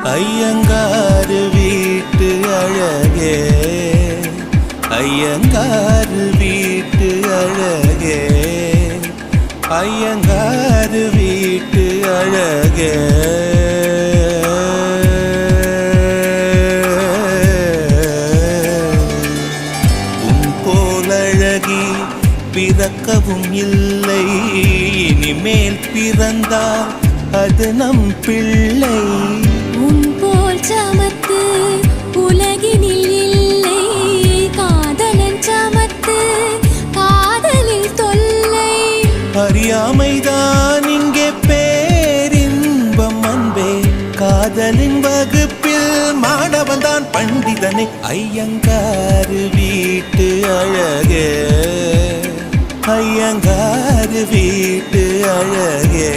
ஐயங்காரு வீட்டு அழகே, ஐயங்காரு வீட்டு அழகே, ஐயங்காரு வீட்டு அழகே. உன் போலழகி பிறக்கவும் இல்லை, இனிமேல் பிறந்தால் அது நம் பிள்ளை. உன் போல் சமத்து உலகினில் இல்லை, காதலன் சமத்து காதலில் தொல்லை. அறியாமைதான் இங்கே பேரின்பம் அன்பே, காதலின் வகுப்பில் மாணவன்தான் பண்டிதனே. ஐயங்காரு வீட்டு அழகே, ஐயங்காரு வீட்டு அழகே.